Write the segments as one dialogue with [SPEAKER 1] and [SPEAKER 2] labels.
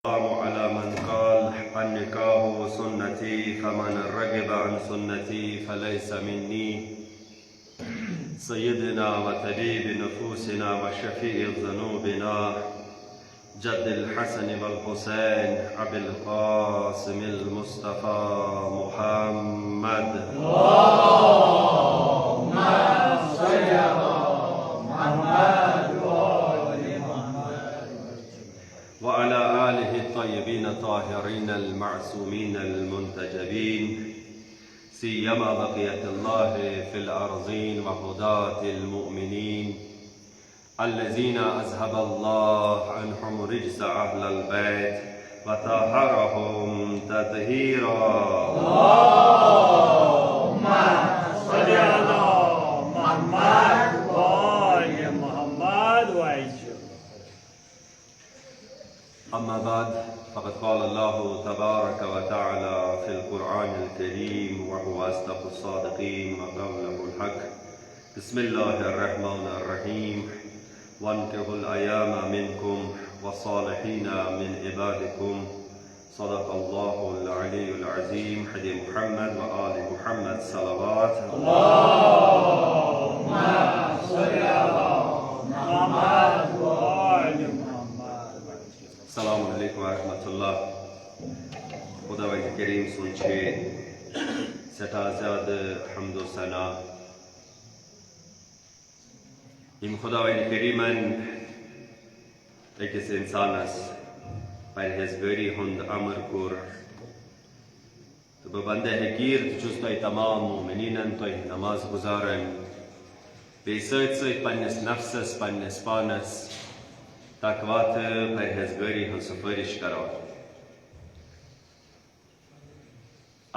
[SPEAKER 1] على من قال النكاح سنتي فمن رغب عن سنتي فليس مني. سيدنا وطبيب نفوسنا وشفيع ذنوبنا جد الحسن والحسين أبي القاسم المصطفى محمد اللهم صل على محمد وعلى آله الطيبين الطاهرين المعصومين المنتجبين، سيما بقية الله في الأرضين وهداة المؤمنين الذين أذهب الله عنهم رجس أهل البيت وطهرهم تطهيرا. اللهم صل على محمد وآل محمد وعيشه. أما بعد، فقد قال الله تبارك وتعالى في القرآن الكريم وهو أصدق الصادقين وقوله الحق: بسم الله الرحمن الرحيم، وانكحوا الأيام منكم والصالحين من عبادكم. صدق الله العلي العظيم. حديث محمد وآل محمد صلوات. اللهم صل على محمد وآل محمد. السلام علیکم ورحمۃ اللہ. خداوند کریم سنچے سٹھا زیادہ حمد و ثنا یم خداوند کریمن أکس انسانس پرہیزگاری ہند امر کور تو بندہ حقیر چھس تہ تمام مومنینن تہ نماز گزارن بی ست پنس نفسس پنس پانس تقوی تو پرہیزگاری ہن سفارش کران.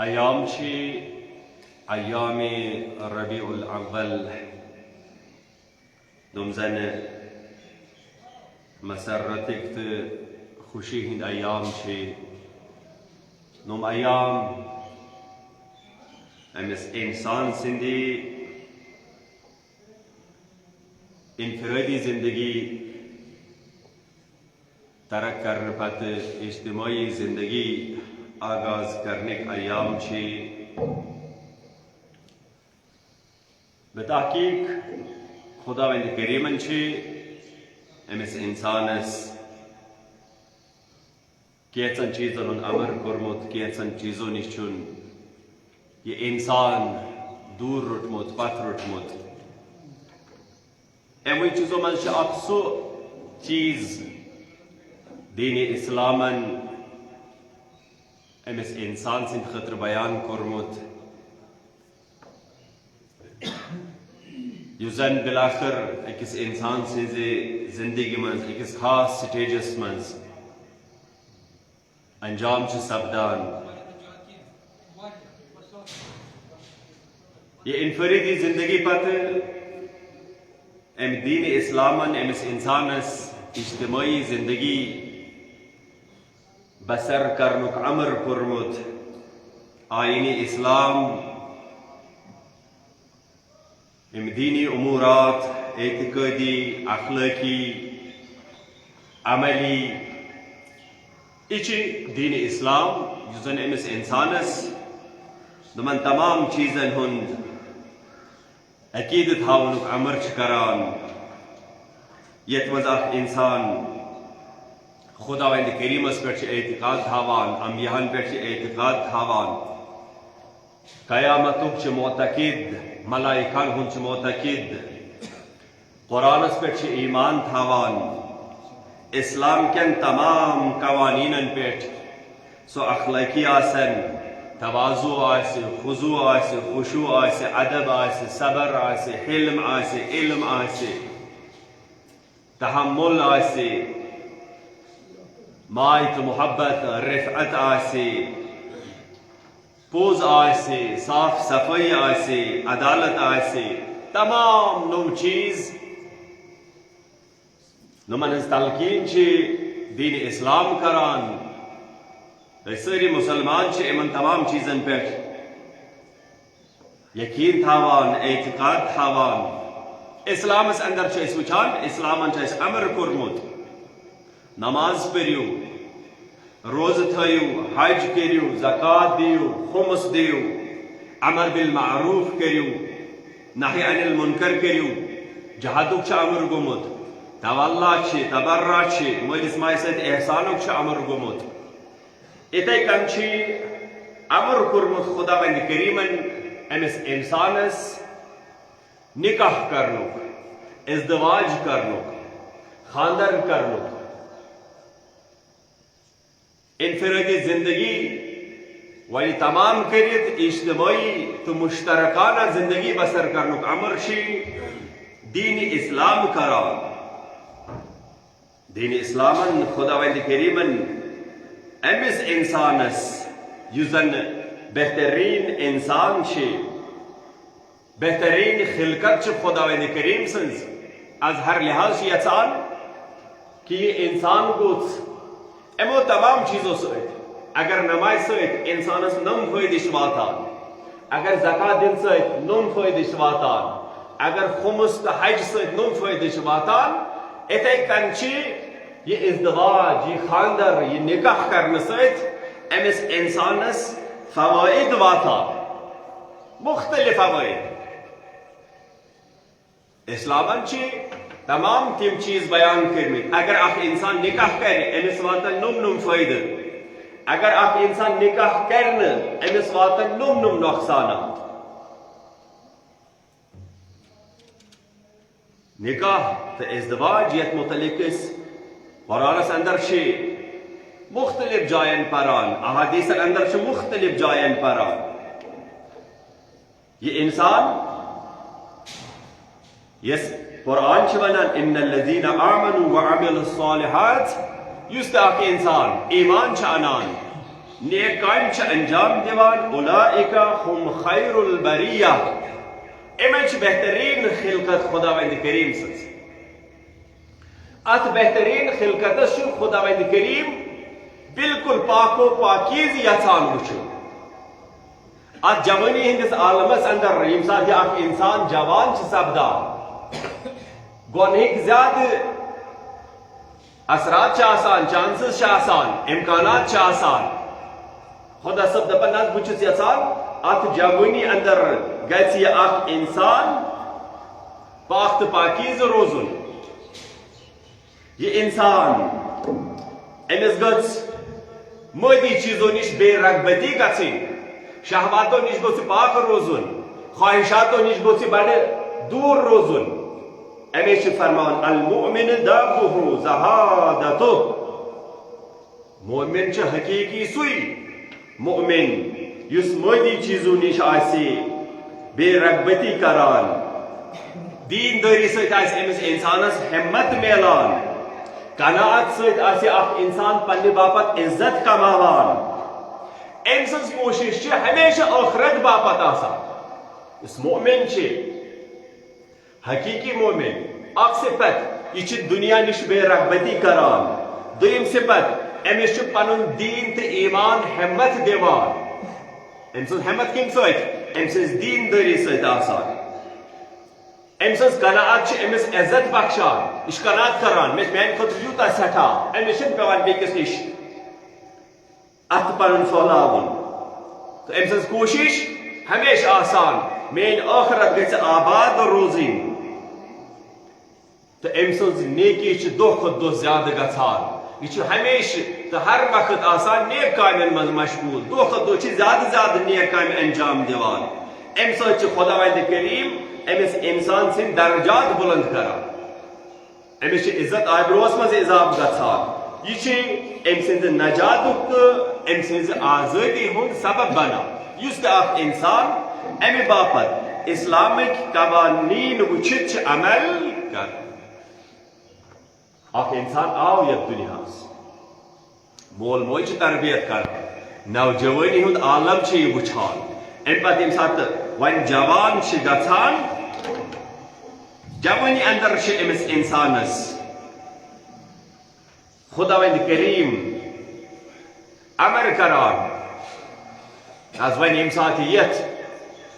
[SPEAKER 1] ایام چھی ایام ربیع الاول نم زن مسرتک تو خوشی ہند ایام چھی. نم ایام امس انسان سندی انفرادی زندگی ترک کرنے پتہ اجتماعی زندگی آغاز کرنے ایام چھی. بتحقیق خداوند کریمن چھی امس انسانس کیچن چیزن ہن امر کورمت، کیچن چیزوں نش چھن یہ انسان دور روٹمت پتھ روٹمت. امی چیزوں من چھ اکھ سو چیز دین اسلامن امس انسان سند خطر بیان کورمت یس زن بلاخر اکس انسان سز زندگی من اکس خاص سٹیجس من انجام چھ سپدان. یہ انفرادی زندگی پتہ ام دین اسلامن امس انسانس اجتماعی زندگی بسر کرنک امر کورمت. آئین اسلام ام دینی امورات اعتقادی اخلاقی عملی یہ دین اسلام یس زن امس انسانس دمن تمام چیزن ہند عقیدت ہاونک امر چھ کران. یت مز اخ انسان خداوند کریمس پہ اعتقاد تھاوان، انبیاءن پہ اعتقاد تھاوان، قیامتک چھ معتقد، ملائکان ہن چھ معتقد، قرآنس پہ ایمان تھاوان، اسلام کن تمام قوانینن پہ سو اخلاقی آسن، تواضع آسے، خضوع آسے، خشوع آسے، ادب آسے، صبر آسے، حلم آسے، علم آسے، تحمل آسے، مائت محبت رفعت آسے، پوز آسے، صاف صفائی آسے، عدالت آسے، تمام نم چیز نمن ہز تلقین چھ دین اسلام کران. ساری مسلمان چھ امن تمام چیزن پہ یقین تھاوان، اعتقاد تھاوان. اسلامس اندر چھ وچان اسلامن چھ امر کورمت نماز پریو، روز تھیو حج کریو زکات دیو خمس دیو امر بالمعروف کریو نہی عن المنکر کریو جہادک امر گومت تولا تبرع مالس ماجہ ست احسانک امر گومت اتھے کن امر کورمت خدا بند کریمن امس انسانس نکاح کرنک ازدواج کرنک خاندر کرنک انفرادی زندگی ولی تمام کرت اجتماعی تو مشترکانہ زندگی بسر کرنک امر دین اسلام کران دین اسلامن خدا وند کریمن امس انسانس یزن بہترین انسان بہترین خلقت خدا وند کریم سنز از ہر لحاظ یژان کہ یہ انسان گوس امو تمام چیزوں ست اگر نماز ست انسانس نم فائدہ واتان اگر زکات دن ست نم فائدہ واتان اگر خمس تو حج ست نم فائدہ واتان اتھے کن یہ ازدواج یہ خاندر یہ نکاح کرنے ست امس انسانس فوائد واتان مختلف فوائد اسلامن تمام تم چیز بیان کرمت اگر اخ انسان نکاح کرے امس واتن نم فائدہ اگر اخ انسان نکاح کرنے امس واتن نم نقصانات نکاح تو ازدواج یت متعلق قرآنس اندر مختلف جائن پران احادیث اندر مختلف جائن پران یہ انسان یس قرآن ونان ان الذين آمنوا وعملوا الصالحات یس اخ انسان ایمان انان نیک کام انجام دیوان اولئک هم خیر البریہ امن بہترین خلقت خدا وند کریم سز ات بہترین خلقت خدا وند کریم بالکل پاک و پاکیز یژان وچھو ات جوانی ہندس عالمس اندر یم سات اخ انسان جوان سپدان گونہک زیادہ اثرات چانسز امکانات خدا صاحب دپان بچس یژان ات جوانی اندر گژھِ یہ اخ انسان پاک تو پاکیز روزن یہ انسان امس گژھِ مادی چیزوں نش بے رغبتی گژھٕنۍ شہواتوں نش گوٚژھ پاک روزن خواہشاتوں نش گوٚژھ بڑے دور روزن امیش فرمان المؤمن دابه زہادتو مومن حقیقی سوئی مؤمن یس مادی چیزوں نش آسی بے رغبتی کران دین داری ست امس انسانس ہمت میلان قناعت ست اخ انسان پنہ باپت عزت کماوان ام سز کوشش ہمیشہ آخرت باپت آسان اس مومن حقیقی مومن اخ صفت یہ دنیا نش بے رغبتی کران دویم صفت امس پن دین تو ایمان ہمت دیوان ام سن ہمت کم ست ام سن دین داری ست آسان ام سن قناعت امس عزت بخشان یہ قناعت کران میانہ خاطر یوتہ سٹھا امس پیوان بیکس نش ات پن پھہلاون تو ام سن کوشش ہمیشہ آسان میری آخرت گژھِ آباد روزن تو ام سن نیکی دہ کھت دہ زیادہ گھان یہ ہمیشہ تو ہر وقت آسان نیک کامن من مشغول دہ کھت دہ زیادہ زیادہ نیک کام انجام دیوان ام سۭتۍ چھُ خدا وند کریم امس انسان سن درجات بلند کران امس عزت آبروس مز اضافہ گھان یہ ام سند نجاتک تو ام سز آزادی ہند سبب بنان اس اخ انسان امہ باپت اسلامک قوانین وچھت عمل کر اخ انسان آو یتھ دنیا مول موج تربیت کر نوجوانی ہند عالم یہ وچھان ام پتہ یم سات ون جوان گھان جوانی اندر امس انسانس خدا وند کریم امر کران از ون یم سات یت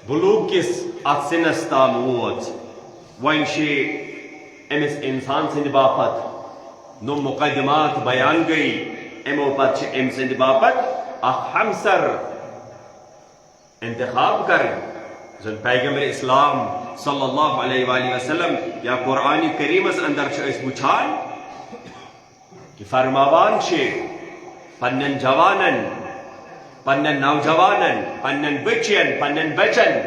[SPEAKER 1] بلوغ کس ات سنس تام ووت ون امس انسان سند باپت نم مقدمات بیان گئی امو پتہ ام سند باپت اخ ہمسر انتخاب کریں زن پیغمبر اسلام صلی اللہ علیہ وآلہ وسلم یا قرآن کریم اندر اس وچھان کہ فرماوان پنن جوانن پنن نوجوانن پنن بچین پنن بچن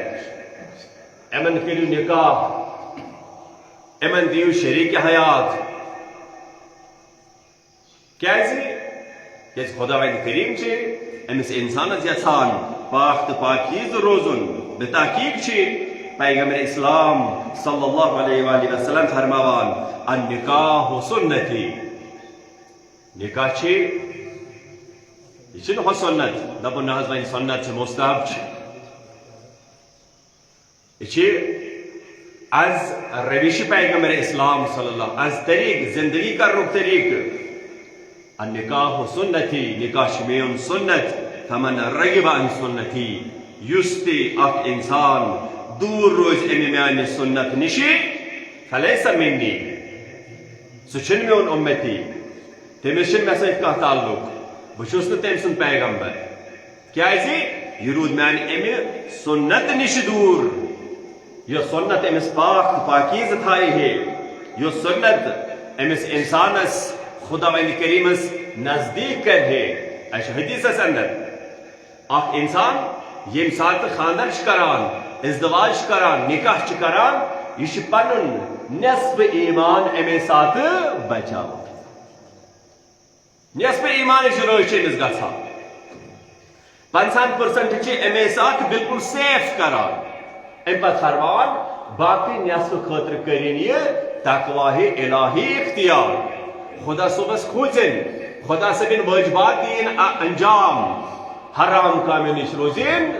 [SPEAKER 1] امن کرو نکاح امن دیو شریک حیات کیازِ خدا کریم امس انسانس یژھان پاک تو پاکیز روزن بتحقیق پیغمبر اسلام صلی اللہ علیہ وآلہ وسلم فرماوان النکاح سنتی نکاح یہ ہو سنت دپن نہ ون سنت مستحب یہ از روش پیغمبر اسلام صلی اللہ از طریق زندگی کرنک طریق النکاح سنتی نکاح میون سنت فمن رغب عن سنتی یس تہ اخ انسان دور روز امہ میانہ سنت نشی فلیس منی سہ میون امتی تمس مے سۭتۍ کانٛہہ تعلق بہ چھُس نہٕ تٔمۍ سُنٛد پیغمبر کیازِ یہ روٗد میانہ امہ سنت نش دور یہ سنت امس پاک پاکیز تھایہِ ہے یہ سنت امس انسانس خدا کریمس نزدیک کر ہے اچھ حدیثس اندر اخ انسان یم سات خاندر کران ازدواج کران نکاح کران یہ پنن نصف ایمان امے سات بچاو نصف ایمان روز امس گھان 50% امے سات بالکل سیف کران ام پتہ فرمان باقی نصف خاطر کرین یہ تقواہ الہی اختیار خدا صبح کھوچن خدا صبن واجبات دین انجام حرام کاموں نش روزین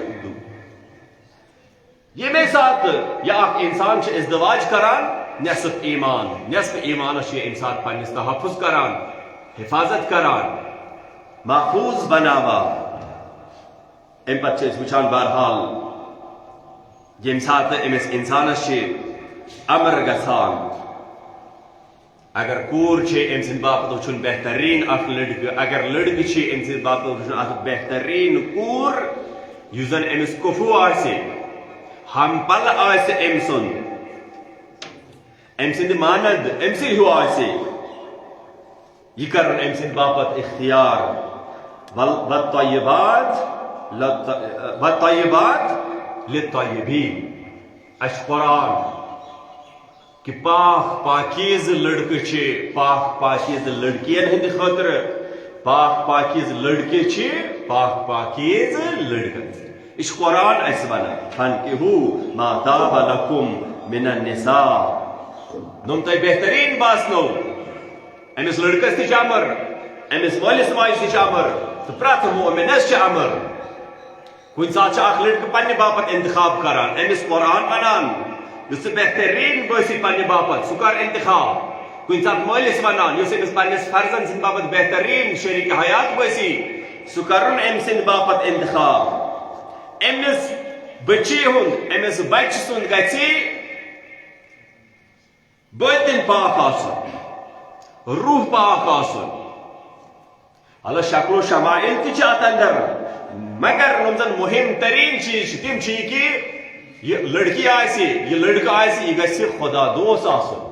[SPEAKER 1] یہ میں ساتھ یا اخ انسان ازدواج کران نصف ایمانس یہ انسان پنس تحفظ کران حفاظت کران محفوظ بناوا ام پتہ وچھان بہرحال یم سات امس انسانس امر گژھان اگر کور ام سند باپت وچھن بہترین اخ لڑکہ اگر لڑکہ ام سند باپت وچھن اخ بہترین کور یس زن امس کفو آسہ ہم پل آسہ ام سند مانند ام سند ہیو آسہ یہ کرن ام سند باپت اختیار والطیبات للطیبین اش قرآن کہ پاک پاکیز لڑکہ پاک پاکیز لڑکین ہند خاطر پاک پاکیز لڑکے پاک پاکیز لڑکن اس قرآن اس ونان فانکحوا ما طاب لکم من النساء نم تہ بہترین باسنو امس لڑکس تہ امر امس مالس ماجہ تہ امر تو پرت مومنس امر کن سات اخ لڑکہ پنہ باپت انتخاب کران امس قرآن ونان یس بہترین باسی پنہ باپت سہ کر انتخاب کن سات مالس ونان یس امس پنس فرزن سند باپت بہترین شریک حیات باسی سہ کرن ام سند باپت انتخاب امس بچی ہند امس بچ سند گژھِ باطن پاک آسن روح پاک آسن اللہ شکل و شمائل تہ ات اندر مگر نم زن مہم ترین چیز تم کہ یہ لڑکی یہ لڑکہ یہ گژھِ خدا دوس آسن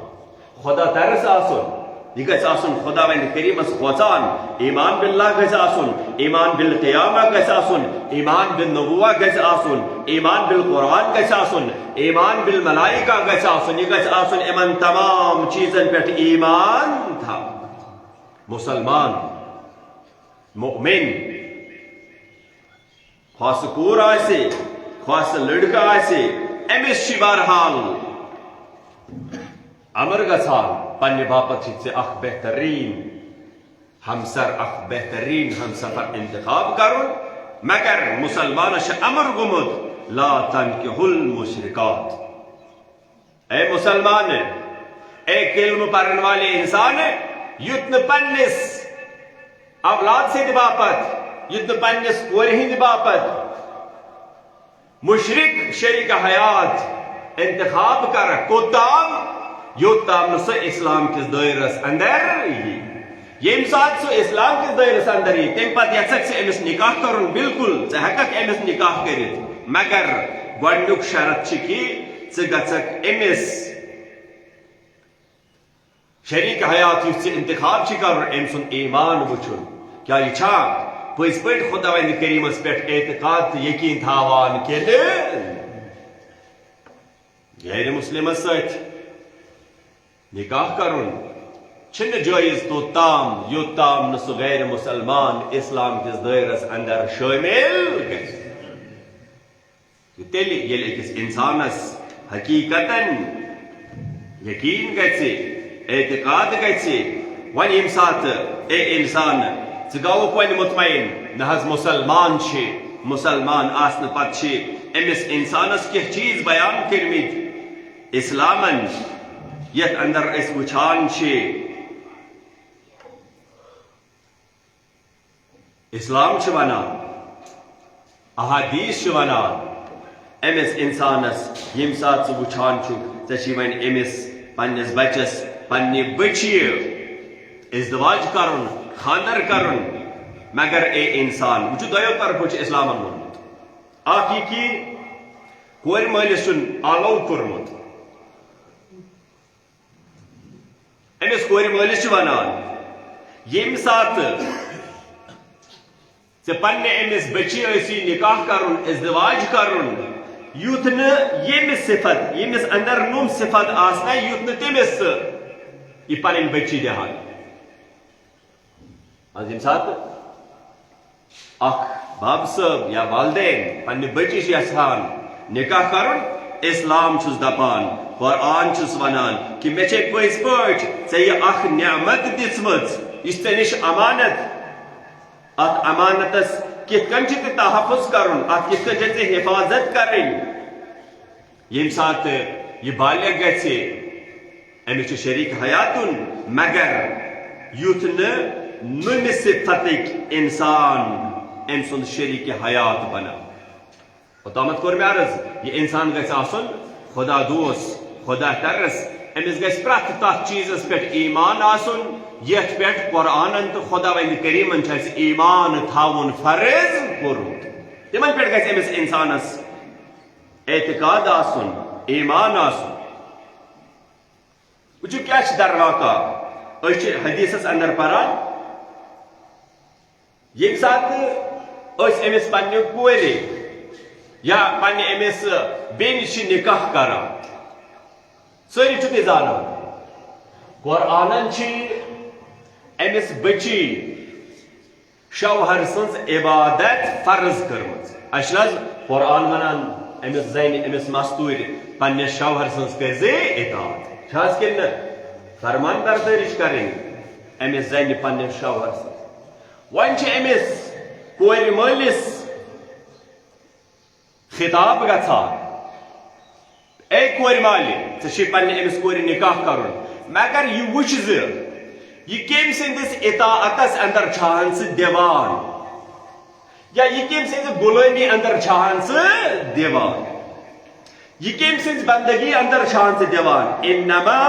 [SPEAKER 1] خدا ترس آسن یہ گژھِ آسن خدا کریمس کھوژان ایمان باللہ گژھِ آسن ایمان بالقیامہ گژھِ آسن ایمان بالنبوہ گژھِ آسن ایمان بالقرآن گژھِ آسن ایمان بالملائکہ گژھِ آسن یہ گژھِ آسن امن تمام چیزن پہ ایمان تھا مسلمان مؤمن خواہ سہ کور آسہ خواہ سہ لڑکہ آسہ امس بہرحال امر گژھان پنہ باپت اخ بہترین ہمسر اخ بہترین ہمسفر انتخاب کرن مگر مسلمانس امر گومت لا تنکحوا المشرکات اے مسلمان اے کلمہ پڑھن والے انسان یت نہ پنس اولاد سند باپت یت نہ پنس کور ہند باپت مشرک شریک حیات انتخاب کر کوتام یوتام نہ سہ اسلام کس دائرس اندر یم سات سو اسلام کس دائرس اندر یہ تم پتہ یژھک سے امس نکاح کرن بالکل ژٕ ہیککھ امس نکاح کٔرِتھ مگر گۄڈنیُک شرط چھ کہ ژٕ گژھکھ امس شریک حیات یُس ژٕ انتخاب چھ کرُن أمۍ سُنٛد ایمان وٕچھُن کیا یہ چھا پٔزۍ پٲٹھۍ خۄداوندِ کریٖمس پٮ۪ٹھ اعتقاد تہٕ یقیٖن تھاوان کِنہٕ غیر مسلمس سۭتۍ نکاح کرن چھنہ جائز توتام یوتام نہ سہ غیر مسلمان اسلام کس دائرس اندر شامل تیل یل اکس انسانس حقیقتاً یقین گژھِ اعتقاد گژھِ ون یم سات اے انسان ژٕ گوٚوُکھ وۄنۍ مطمئن نہ حظ مسلمان چھ مسلمان آسنہٕ پتہٕ چھ أمس انسانس کینٛہہ چیٖز بیان کٔرمٕتۍ اسلامن یتھ اندر أسۍ وٕچھان چھ اسلام چھ ونان احادیث چھ ونان امس انسانس یم سات ژٕ وٕچھان چھُکھ ژےٚ چھی وۄنۍ أمس پننس بچس پننہِ بچی ازدواج کرُن خاندر کرُن مگر اے انسان وٕچھو دۄیو طرفو چھُ اسلامن ووٚنمُت اکھ یہِ کہِ کورِ مٲلِس چھُنہٕ آلو کوٚرمُت امس کورِ مٲلِس چھُ ونان ییٚمہِ ساتہٕ ژےٚ پننہِ أمس بچی ٲسی نکاح کرُن ازدواج کرُن یُتھ نہٕ ییٚمہِ صفت ییٚمِس اندر نوٚم صفت آسنا یُتھ نہٕ تٔمِس یہِ پنٕنۍ بچی دِہان آز ییٚمہِ ساتہٕ اکھ باب صٲب یا والدین پننہِ بچی چھِ یژھان نکاح کرُن اسلام چھُس دپان قرآن چھُس ونان کہ مےٚ چھے پٔزۍ پٲٹھۍ ژےٚ یہِ اکھ نعمت دِژمٕژ یہِ چھِ ژےٚ نِش امانت ات امانتس کِتھ کٔنۍ چھِ ژےٚ تحفظ کرُن ات کِتھ کٔنۍ چھے ژےٚ حفاظت کرٕنۍ ییٚمہِ ساتہٕ یہِ بالغ گژھِ أمِس چھُ شریٖک حیاتُن مگر یُتھ نہٕ نُمہِ صفتٕکۍ انسان أمۍ سُنٛد شریٖک حیات بنان اوٚتامتھ کوٚر مےٚ عرض یہِ انسان گژھِ آسُن خدا دوس خدا ترس أمِس گژھِ پرٛٮ۪تھ تتھ چیٖزس پٮ۪ٹھ ایمان آسُن یتھ پٮ۪ٹھ قرآنن تہٕ خۄداوندِ کریٖمن چھُ اسہِ ایمان تھاوُن فرض کوٚرمُت تِمن پٮ۪ٹھ گژھِ أمِس انسانس اعتقاد آسُن ایمان آسُن وٕچھِو کیٛاہ چھِ درواقع أسۍ چھِ حدیثس اندر پران ییٚمہِ ساتہٕ أسۍ أمِس پننہِ کورِ یا پننہِ أمِس بیٚنہِ چھِ نکاح کران سٲری چھِو تُہۍ زانان قرآنن چھِ أمِس بچی شوہر سٕنٛز عبادت فرض کٔرمٕژ اسہِ چھُنہٕ حظ قرآن ونان أمِس زنہِ أمِس مستوٗرِ پننِس شوہر سٕنٛز کٔرزِ اطاعت چھِ حظ کِنہٕ نہٕ فرمان بردٲری چھِ کرٕنۍ أمِس زنہِ پننِس شوہر سٕنٛز وۄنۍ چھِ أمِس کورِ مٲلِس خطاب گژھان اے کورِ مالہِ ژےٚ چھُے پننہِ أمِس کورِ نکاح کرُن مگر یہِ وٕچھ زِ یہِ کٔمۍ سٕنٛدِس اطاعتس اندر چھان ژٕ دِوان یا یہِ کٔمۍ سٕنٛزِ غُلٲمی اندر چھان ژٕ دِوان یہِ کٔمۍ سٕنٛزِ بندگی اندر چھان ژٕ دِوان انما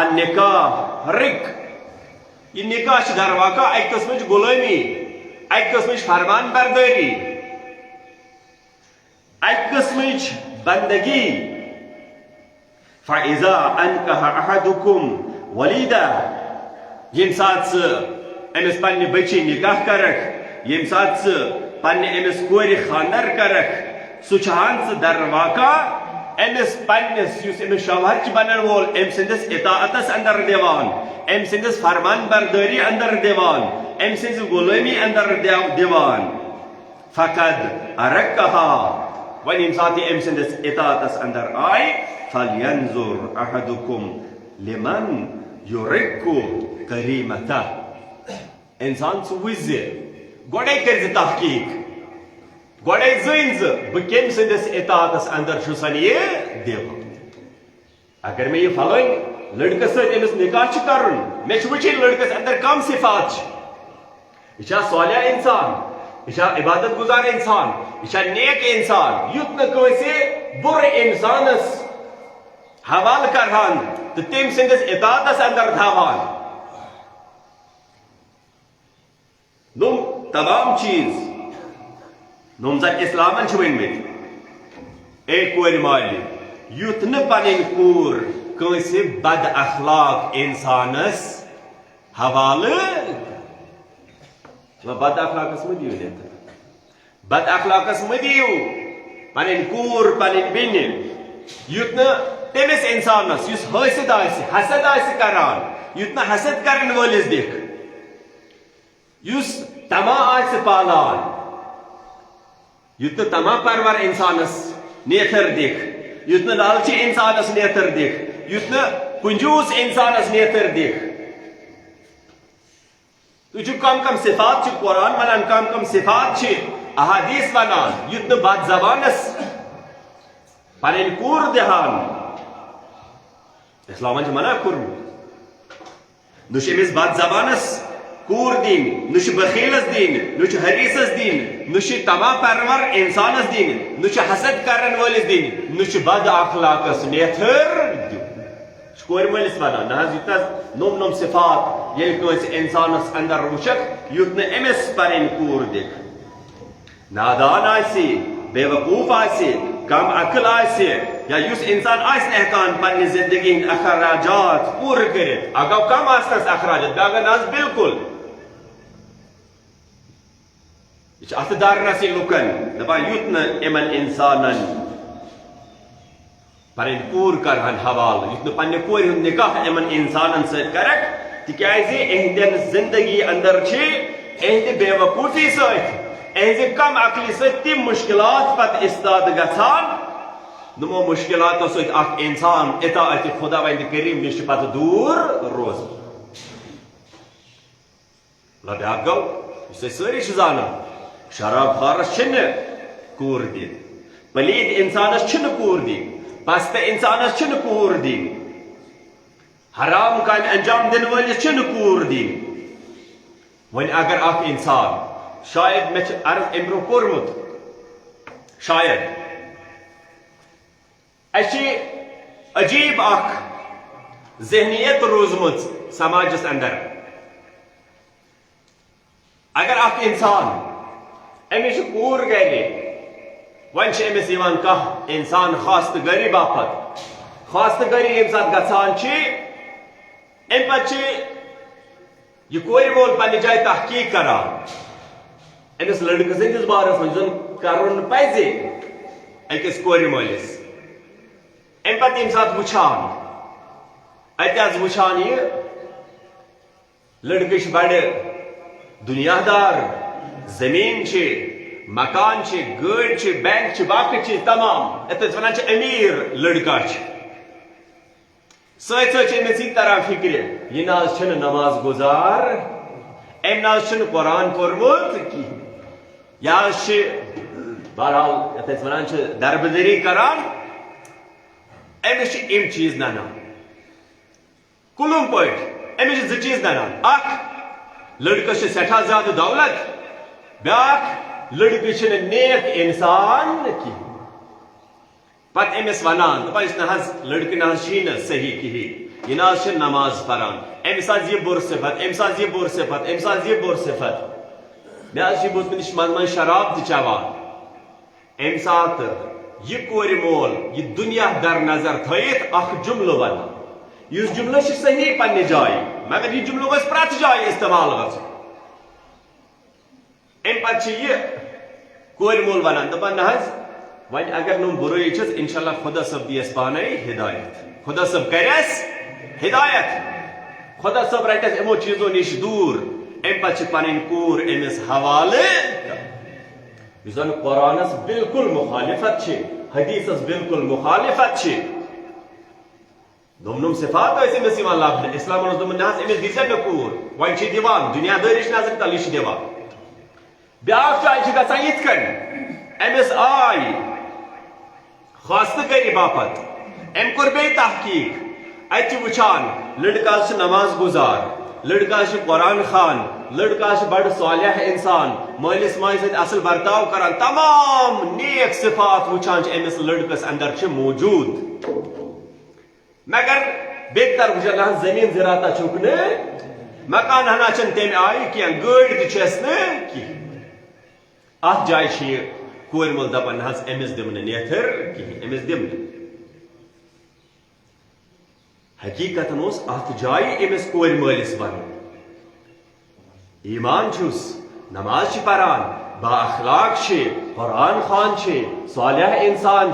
[SPEAKER 1] النکاح رق یہ نکاح چھِ درواقع اکہِ قٕسمٕچ غُلٲمی اکہِ قٕسمٕچ فرمان بردٲری اکہِ قٕسمٕچ بندگی فَإِذَا أَنكَحَ أَحَدُكُمْ وَلِيدًا ییٚمہِ ساتہٕ ژٕ أمِس پننہِ بچی نکاح کرکھ ییٚمہِ ساتہٕ ژٕ پننہِ أمِس کورِ خاندر کرکھ سُہ چھُہان ژٕ درواقع أمِس پننِس یُس أمِس شوہر چھُ بنن وول أمۍ سٕنٛدِس اطاعتس اندر دِوان أمۍ سٕنٛدِس فرمان بردٲری اندر دِوان أمۍ سٕنٛزِ غُلٲمی اندر دِوان فقد أرکَہا وۄنۍ ییٚمہِ ساتہٕ یہِ أمۍ سٕنٛدِس اطاعتس اندر آیہِ فَلْيَنظُرْ أَحَدُكُمْ لِمَنْ يُرِقُّ كَرِيمَتَهُ انسان ژٕ وٕچھ زِ گۄڈے کٔرۍ زِ تحقیٖق گۄڈے زٲنۍ زِ بہٕ کٔمۍ سٕنٛدِس اطاعتس اندر چھُسن یہِ دِوان اگر مےٚ یہِ فلٲنۍ لڑکہٕ سۭتۍ أمِس نکاح چھُ کرُن مےٚ چھُ وٕچھِنۍ لڑکس اندر کم صفات چھِ یہِ چھا صالح انسان یہِ چھا عبادت گزار انسان یہِ چھا نیک انسان یُتھ نہٕ کٲنٛسہِ بُرٕ انسانس حوالہٕ کرہان تہٕ تٔمۍ سٕنٛدِس اطاعتس اندر تھاوان تمام چیز نم زن اسلامن چھ ونمت اے کور مالی یوت ن پنن کور کنس بد اخلاق انسانس حوالہ بد اخلاقس مدیو بد اخلاقس مدیو پنن کور پنن بین یوت ن تمس انسانس یس حسد حسد کران یوت ن حسد کرن ولس دکھ یس تما پالان یوت ن تما پرور انسانس نیتر دکھ یوت ن لالچی انسانس نیتر دکھ یوت ن کنجوس انسانس نیتر دکھ تو کم کم صفات قرآن ونان کم کم صفات احادیث ونان یوت ن بد زبانس پنن کور دہان اسلامن منع کورمت نش امس بد زبانس کور دین نش بخیلس دین نش حریصس دین نش تما پرور انسانس دین نش حسد کرن ولس دین نش بد اخلاقس نیتر کور ملس ونان نہ یوتنا نم نم صفات یل کنس انسانس اندر وچک یوت ن امس پنن کور دکھ نادان آسی بے وقوف آسی کم عقل آسی یا یس انسان آس ہیکان پنہ زندگی ہند اخراجات پور کرت اگو کم آسنس اخراجات باغ ناز بالکل یہ ات دار نسی لکن دپان یوت ن امن انسانن پنن کور کرہن حوالہ یوت ن پنہ کور ہند نکاح امن انسانن ست کرک تکیازِ اہندین زندگی اندر اہند بے وقوفی ست اہذ کم عقلی ست تم مشکلات پت استاد گھان نمو مشکلاتو ست اخ انسان اطاعت خدا وند کریم نش پت دور روز بیاا گو ساری زانا شراب خارس چھ کور دین پلید انسانس چھ کور دین پست انسانس چھ کور دین حرام کام انجام دن ولس چھ کور دین ون اگر اخ انسان شاید میں عرض امبرو کورمت شاید اچھی عجیب اخ ذہنیت روزمت سماجس اندر اگر اخ انسان امس کور گرِ ون امس کھانا انسان خاص گری باپت خاص گری یم سات گھان ام پہ یہ کور مول پنہ جائے تحقیق کران امس لڑکہ سندس بارس من زن کرن پزِ اکس کور مولس ام پتہ یم سات وچھان ات وچھان یہ لڑکہ بڑ دنیا دار زمین مکان گاڑی بینک باقی چیز تمام ات ونان امیر لڑکا ست امس یہ تران فکر یہ نا نماز گزار ام نا قرآن پورمت کی بہرحال یت ونان دربدری کران امس ام چیز ننان کلم پہ امس ز چیز ننان اخ لڑکس سٹھا زیادہ دولت بیاکھ لڑکہ نیک انسان کی پتہ امس ونان لڑکہ نہ صحیح کہین یہ نا نماز پران امس یہ بر صفت امس یہ بر صفت امس یہ بر صفت مے بوزمت یہ من من شراب تہ چوان ام سات یہ کور مول یہ دنیا در نظر تھیت اخ جملہ ونان اس جملہ صحیح پنہ جائے مگر یہ جملہ گھس پرت جائے استعمال گھن ام پتہ یہ کور مول ونان دپان نہ ون اگر نم برائی چھس انشاءاللہ خدا صاحب دیس پانے ہدایت خدا صاحب کرس ہدایت خدا صاحب رٹس امو چیزوں نش دور ام پتہ پنن کور امس حوالہ اس زن قرآنس بالکل مخالفت حدیثس بالکل مخالفت نم صفات امس لبنہ اسلام دن امس دیزا مے کور ون دیوان دنیا دارش نظر تل یہ دیوان بیاکھ جائے گھان یت کن امس آئی خاصہ گری باپت ام کور بی تحقیق ات وچان لڑکہ نماز گزار لڑکہ قرآن خان لڑکہ بڑ صالح انسان مالس ماج ست اصل برتاؤ کران تمام نیک صفات وچان امس لڑکس اندر موجود مگر بیتر وچان زمین زراعت چھک مکان ہنا تم آئی کی گاڑی تس نا کی ات جائے کور مول دپان حظ امس دم نیتر کہین امس دم حقیقت ات جائے امس کور مالس ون ایمان چھس نماز پران با اخلاق قرآن خوان صالح انسان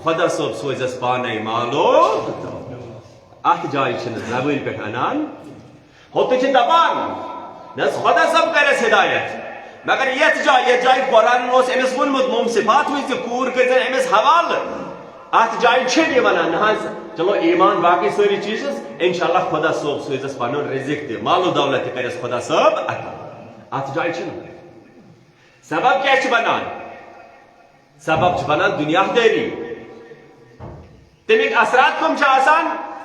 [SPEAKER 1] خدا صوب سوزس پانے مالو ات جائے زبان پہ انان ہوت دپان نس خدا صاحب کرس ہدایت مگر یت جائے قرآن امس ونمت موم صفات کور کر امس حوالہ ات جائے ونان حض چلو ایمان باقی ساری چیز انشاءاللہ خدا صوب سوزس پن رزق تہ مال و دولت تہ کرس خدا صاحب ات جائے سبب کیا بنان سبب بنان دنیا داری تمیک اثرات کم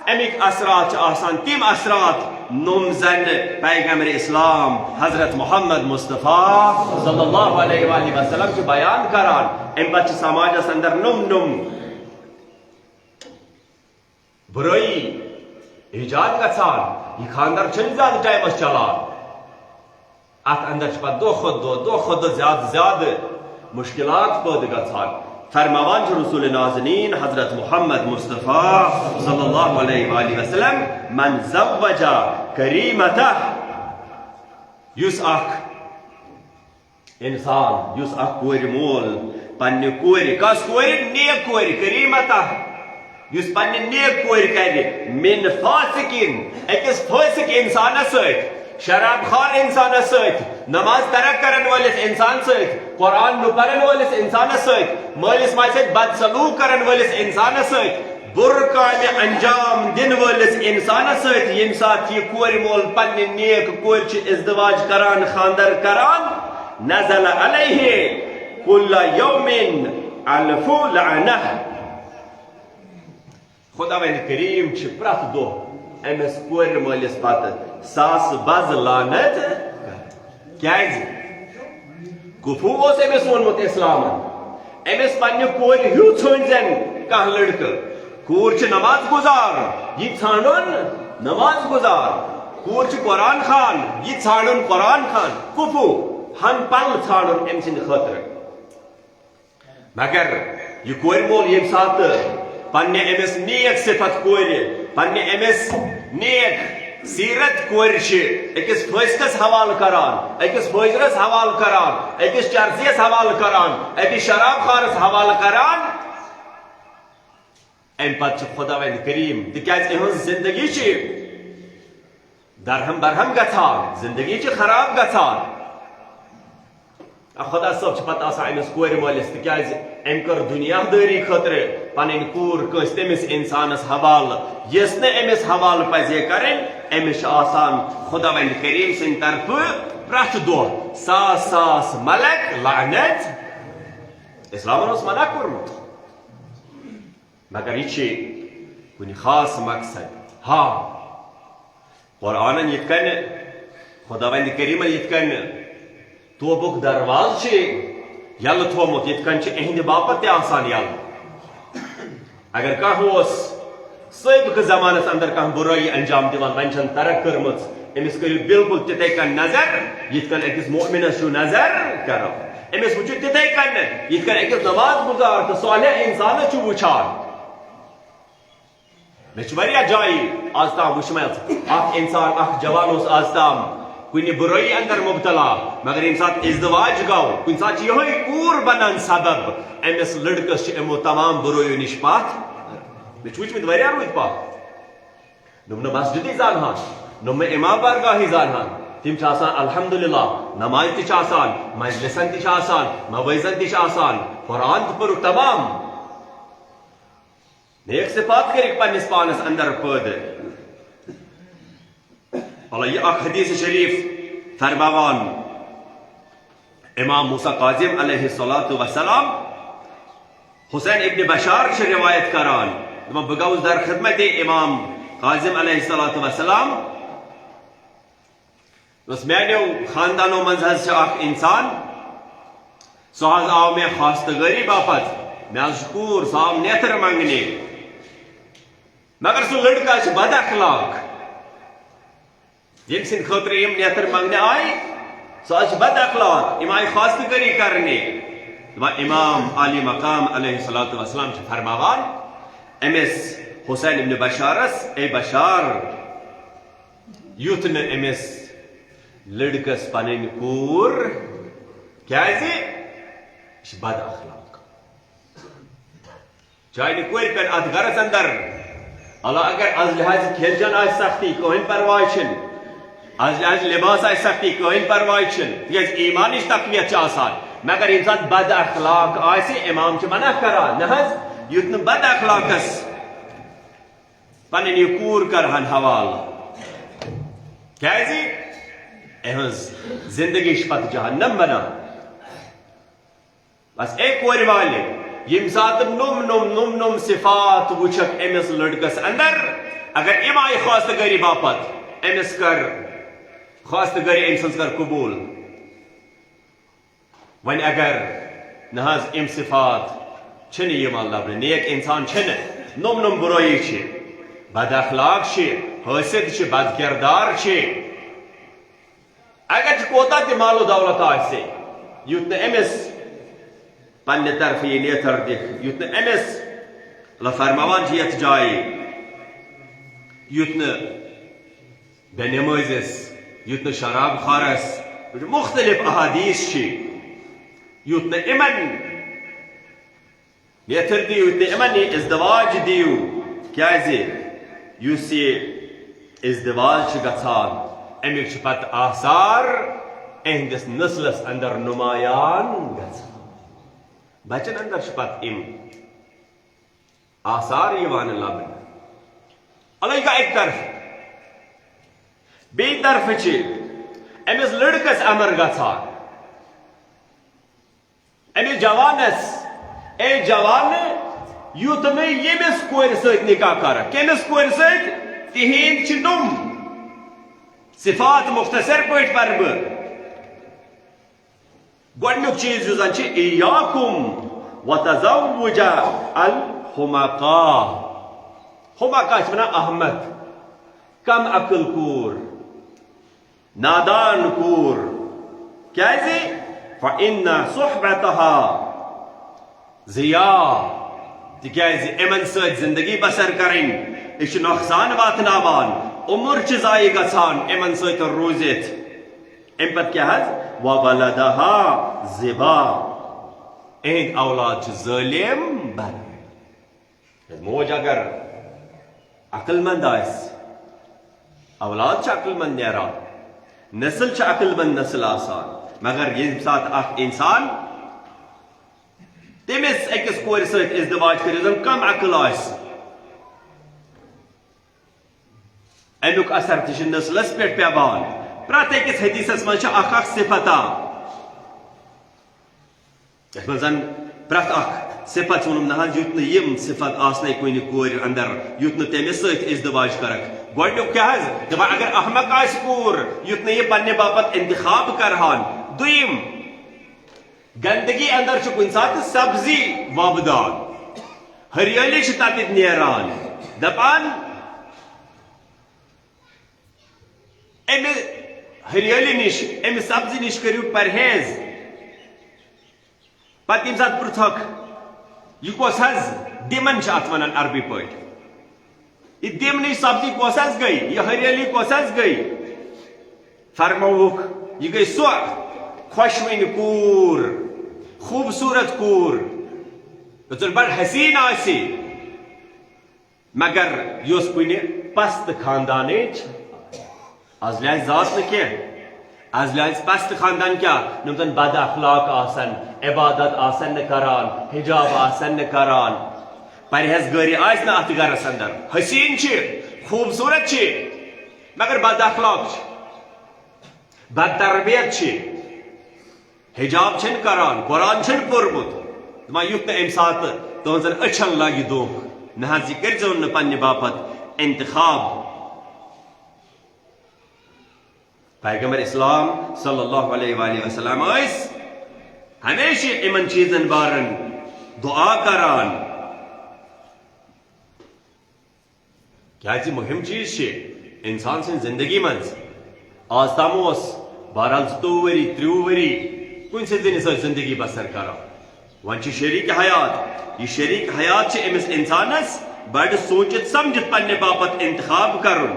[SPEAKER 1] امیک اثرات تم اثرات نم زن پیغمبر اسلام حضرت محمد مصطفیٰ صلی اللہ علیہ وآلہ وسلم بیان کران ام پتہ سماجس اندر نم برائی ایجاد گژھان یہ خاندر چھنہ زیادہ ٹائمس چلان ات اندر پتہ دہ کھت دہ زیادہ مشکلات پید گژھان فرماوان رسول نازنین حضرت محمد مصطفیٰ صلی اللہ علیہ وآلہ وسلم من زوج کریمتہ یس اخ انسان یس اخ کور مول پنہ کور کس کور نیک کور کریمتہ یس پنہ نیک کور کر من فاسقین اکس فاسق انسان ست شراب خور انسان ست نماز ترک کرن والس انسان ست قرآن نو پرن والس انسان ست مالس ماج ست بد سلوک کرن والس انسان ست بر کام انجام دن والس انسان ست یم سات یہ کور مول پنہ نیک کور ازدواج کران خاندر کران نزل علیہ کل یوم الف لعنہ خداوند کریم پرت دہ امس کور مالس پتہ ساس بز لعنت کیاز کفو امس وونمت اسلام امس پنہ کور ہیو ژھنزن کانٛہہ لڑکہ کور نماز گزار یہ ژھانڈن نماز گزار کور قرآن خان یہ ژھانڈن قرآن خان کفو ہن پل ژھانڈن ام سند خاطر مگر یہ کور مول یم سات پنہ امس نیک صفت کور پنہ امس نیک سیرت کور اکس فاسقس حوالہ کران اکس فاجرس حوالہ کران اکس چرسیس حوالہ کران اکس شراب خانس حوالہ کران ام پتہ خداوند کریم تکیاز اہنز زندگی درہم برہم گژھان زندگی خراب گژھان خدا صاحب پتہ آسان امس کور مالس تکیاز ام کر دنیا داری خاطر پنن کور کس تمس انسانس حوالہ یس نہ امس حوالہ پزے کرن امس آسان خداوند کریم سند طرف پرت دہ ساس ساس ملک لعنت اسلام منع کورمت مگر یہ کن خاص مقصد ہاں قرآن یت کن خداوند کریم یت کن توبک درواز یل تھومت یت کن اہند باپت تہ یل اگر کانٛہہ سابقہ زمانس اندر کانٛہہ برائی انجام دِوان وۄنۍ چھن ترک کٔرمٕژ امس کٔرِو بالکل تِتھے کن نظر یت کن أکِس مؤمنس چھُ نظر کرو امس وٕچھِو تِتھے کن یت کن أکِس نماز گزار تہٕ صالح انسانس چھُ وٕچھان مےٚ چھِ واریاہ جایہِ آز تام وٕچھمژ اکھ انسان اکھ جوان اوس آز تام کُنہِ برٲیی اندر مبتلا مگر ییٚمہِ ساتہٕ ازدواج گوٚو کُنہِ ساتہٕ چھِ یِہوے کوٗر بنان سبب أمِس لڑکس چھِ یِمو تمام برٲیو نِش پتھ مےٚ چھِ وٕچھمٕتۍ واریاہ روٗدۍ پتھ نۄم نہٕ مسجدٕے زانہان نۄم نہٕ امام بارگاہٕے زانہان تِم چھِ آسان الحمدللہ نماز تہِ چھِ آسان مجلسن تہِ چھِ آسان موٲزن تہِ چھِ آسان قرآن تہِ پوٚرُکھ تمام نیک صفات کٔرِکھ پننس پانس اندر پٲدٕ اللہ یہ اخ حدیث شریف فرماوان امام موسیٰ کاظم علیہ السلام حسین ابن بشار سے روایت کران بہ گوس در خدمت امام کاظم علیہ السلام میانو خاندانوں مز اخ انسان سہ آو مے خواستگاری باپت مے کور سہ آو نیتر منگنے مگر سہ لڑکہ بد اخلاق یم سند خاطر یم نیتر منگنے آئی سو بد اخلاق ام آئی خواست گری کرنے امام علی مقام علیہ الصلوۃ والسلام فرماوان امس حسین ابن بشارس اے بشار یوت ن امس لڑکس پن کور کیازِ بد اخلاق چاہے کور پہ ات گرس اندر اللہ اگر از لحاظ کھین چین آ سختی کہین پرواہ چھن از لحاظ لباس آ سختی کہین پرواہ چھن تیز ایمانش تقویت آسان مگر انسان بد اخلاق آسے امام چھ منع کران نہ یوت نہ بد اخلاقس پنن یہ کور کرہن حوالہ کیازِ اہنز زندگی پتہ جہنم بنا بس ایک کور والے یم سات نم صفات وچھک امس لڑکس اندر اگر ام آئی خواست گری باپت امس کر خواست گری ام سنس کر قبول ون اگر نہاز ام صفات چھن یمان لبنہ نیک انسان چھن نم برائی چھ بد اخلاق چھ حسد چھ بد کردار چھ اگر کوتا تہ مال و دولت آسے یوت نہ امس پنہ طرف یہ نیتر دکھ یوت نہ امس اللہ فرماوان چھ یتھ جائے یوت نہ بے نمازس یوت نہ شراب خارس مختلف احادیث چھ یوت نہ امن نیتر دیو یوت نہ امن ازدواج دیو کیازِ یس یہ ازدواج چھ گژھان امیک چھ پتہ آثار اہندس نسلس اندر نمایان گژھان بچن اندر چھ پتہ ام آثار یوان لبنہ اللہ کا ایک طرف بی طرف چھ امس لڑکس امر گژھان امس جوانس اے جوان یوت میں یمس کور ست نکاح کر کمس کور ست تہند چھ نم صفات مختصر پٲٹھۍ پر بہٕ گۄڈنیُک چیٖز یُس زن چھِ ایاکم وتزوج الحمقاء حمقاء چھِ ونان احمد کم عقل کوٗر نادان کوٗر کیازِ فإن صحبتها ضیاء تکیازِ یمن سۭتۍ زندگی بسر کرٕنۍ یہِ چھُ نۄقصان واتناوان عمر چھ ضائع گژھان یمن سۭتۍ روٗزِتھ امہِ پتہٕ کیٛاہ حظ وَوَلَدَهَا زِبا اہند اولاد چھ ظٲلم بد موج اگر عقل مند آس اولاد چھ عقل مند نیران نسل چھ عقل مند نسل آسان مگر ییٚمہِ ساتہٕ اکھ انسان تمس أکِس کورِ سۭتۍ ازدواج کٔرِتھ زن کم عقل آسہِ امیُک اثر تہِ چھُ نسلس پٮ۪ٹھ پیوان پرٛٮ۪تھ أکِس حدیثس منٛز چھِ اکھ صفتا یتھ منٛز زن پرٛٮ۪تھ اکھ صفت چھُ ووٚنمُت نہ حظ یُتھ نہٕ یِم صفت آسنے کُنہِ کورِ اندر یُتھ نہٕ تٔمِس سۭتۍ ازدواج کرکھ گۄڈنیُک کیٛاہ حظ دپان اگر احمق آسہِ کوٗر یُتھ نہٕ یہِ پننہِ باپتھ انتخاب کرہان دوٚیِم گندگی اندر چھ کُنہِ ساتہٕ سبزی وۄبدان ہریٲلی چھ تتٮ۪تھ نیران دپان امہِ ہریٲلی نش امہِ سبزی نش کٔرِو پرہیز پتہٕ ییٚمہِ ساتہٕ پرٛژھکھ یہِ کۄس حظ دِمن چھِ اتھ ونان عربی پٲٹھۍ یہِ دِمنٕچ سبزی کۄس حظ گٔے یہِ ہریٲلی کۄس حظ گٔے فرمووُکھ یہِ گٔے سۄ خۄشوٕنۍ کوٗر خوٗبصوٗرت کوٗر یۄس زن بڑٕ حسیٖن آسہِ مگر یۄس کُنہِ پستہٕ خاندانٕچ از لحاظ ذات نہ کینٛہہ از لحاظ پست خاندان کیٛاہ یِم زن بد اخلاق آسن عبادت آسن نہٕ کران حجاب آسن نہٕ کران پرہیزگٲری آسہِ نہٕ اتھ گرس اندر حسیٖن چھِ خوٗبصوٗرت چھِ مگر بد اخلاق چھِ بد تربیت چھِ حجاب چھن کران قرآن چھن پوٚرمُت دپان یُتھ نہٕ امہِ ساتہٕ تُہنٛزن أچھن لگہِ دھوکہٕ نہ حظ یہِ کٔرۍزیٚو نہٕ پننہِ باپتھ انتخاب پیغمبر اسلام صلی اللہ علیہ وآلہ وسلم ٲسۍ ہمیشہ یمن چیزن بارن دعا کران کیازِ مہم چیز چھِ انسان سٕنٛدِ زندگی منٛز آز تام اوس بہرحال 22 ؤری 30 ؤری کن زنس زندگی بسر کران ون شریک حیات یہ شریک حیات امس انسانس بڑ سوچت سمجھت پنہ باپت انتخاب کرن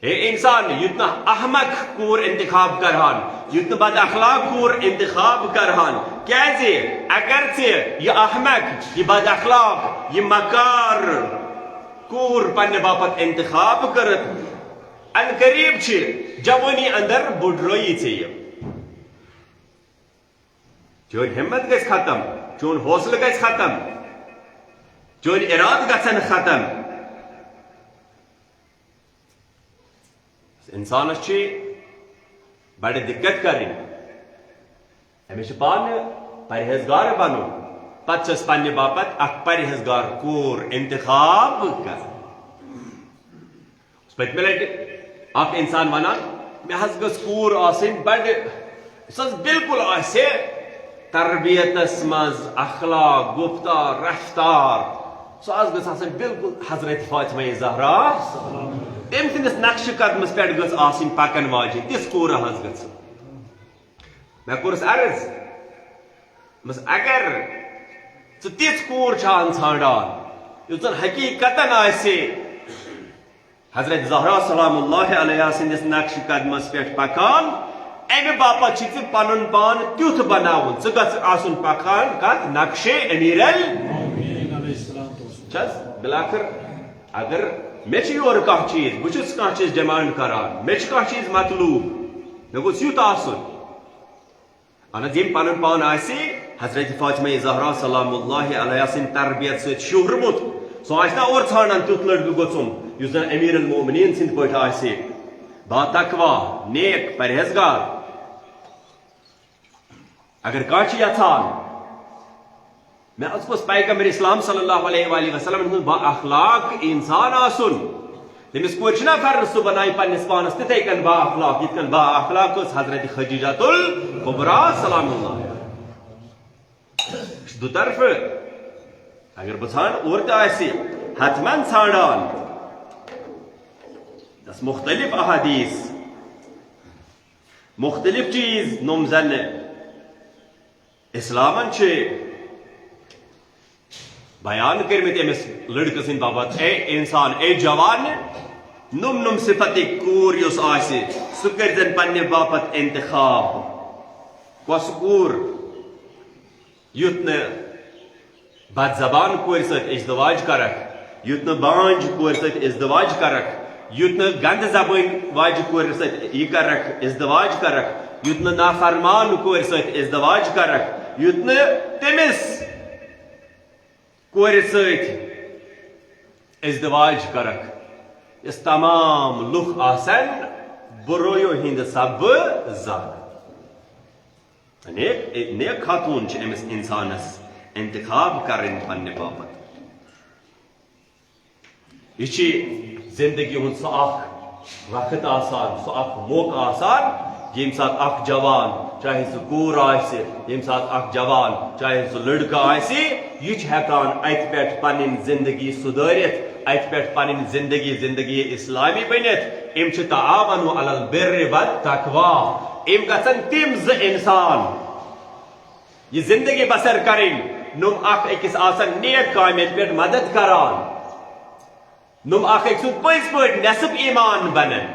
[SPEAKER 1] اے انسان یتنا احمق کور انتخاب کرہان یتنا بد اخلاق کور انتخاب کرہان کیازِ اگر یہ احمق یہ بد اخلاق یہ مکار کور پنہ باپت انتخاب کرت ان قریب جوانی اندر بڑھروئی چون ہمت گژھِ ختم چون حوصلہ گژھِ ختم چون اراد گژھن ختم انسانس بڑی دقت کریں امس پان پرہیزگار بنو پتہ پنہ باپت اخ پرہیزگار کور انتخاب کر پتمہ لٹہ اخ انسان ونان مے حظ گژھ کور آسن بڑ سس بالکل آسہ تربیتس مز اخلاق گفتار رفتار سہ گژھ آسن بالکل حضرت فاطمہ زہرا تم سندس نقش قدمس پہ گژھ آسن پکن واجن تس کور حظ گژھ مے کورس عرض مس اگر ژٕ تِژھ کور چھان ژھانڈان یُس زن حقیقتن آسہِ حضرت زہرا سلام اللہ علیہ سندس نقش قدمس پہ پکان امہ باپت چھ ژٕ پنن پان تیُتھ بناون ژٕ گژھ آسن پکان کتھ نقش امیر چھس بلاخر اگر مے چھ یور کانٛہہ چیز بہ چھُس کانٛہہ چیز ڈیمانڈ کران مے چھ کانٛہہ چیز مطلوب مے گوٚژھ یُتھ آسن اہن حظ یم پنن پان آسہِ حضرت فاطمہ زہرا سلام اللہ علیہ سٕنٛدِ تربیت سۭتۍ شہرمت سہ آسہِ نا اور ژھانڈان تیُتھ لڑکہٕ گوٚژھُم یُس زن امیر المومنین سٕنٛدۍ پٲٹھۍ آسہِ با تقوا نیک پرہیزگار اگر کانٛہہ چھ یژھان میں اس کو پیغمبر اسلام صلی اللہ علیہ وآلہ وسلم ہند با اخلاق انسان آسن تمس کور چھنا فرض سہ بنائی پنس پانس تتھے کن با اخلاق یت کن با اخلاق اس حضرت خدیجۃ الکبریٰ سلام اللہ دو طرف اگر بہ ژھانڈ اور تہ آسہ حتمن ژھانڈان دس مختلف احادیث مختلف چیز نم زن اسلامن بیان کرمت امس لڑکہ سند باپت اے انسان اے جوان نم صفت کور یس آسہ سہ کرزن پنہ باپت انتخاب کس کور یت ن بد زبان کور ست ازدواج کرک یت ن بانج کور ست ازدواج کرک یت ن گند زبان واج کور ست یہ کرک ازدواج کرک یت ن نافرمان کور ست ازدواج کرک یت ن تمس کور ست ازدواج کرک اس تمام لوک آسن برویو ہند سب زاد نیک خاتون امس انسانس انتخاب کرن پنہ باپت یہ زندگی ہند سہ اخ وقت آسان سہ اخ موقع آسان یم سات اخ جوان چاہے سہ کور آسہ یم سات اخ جوان چاہے سہ لڑکہ آسہ یہ ہیکان ات پہ پن زندگی سدھارت ات پہ پن زندگی اسلامی بنت ام تعاونوا علی البر والتقوی ام گژھن تم ز انسان یہ زندگی بسر کریں نم اخ اکس آسن نیک کامین پہ مدد کران نم اخ اک سن پز پہ نصب ایمان بنن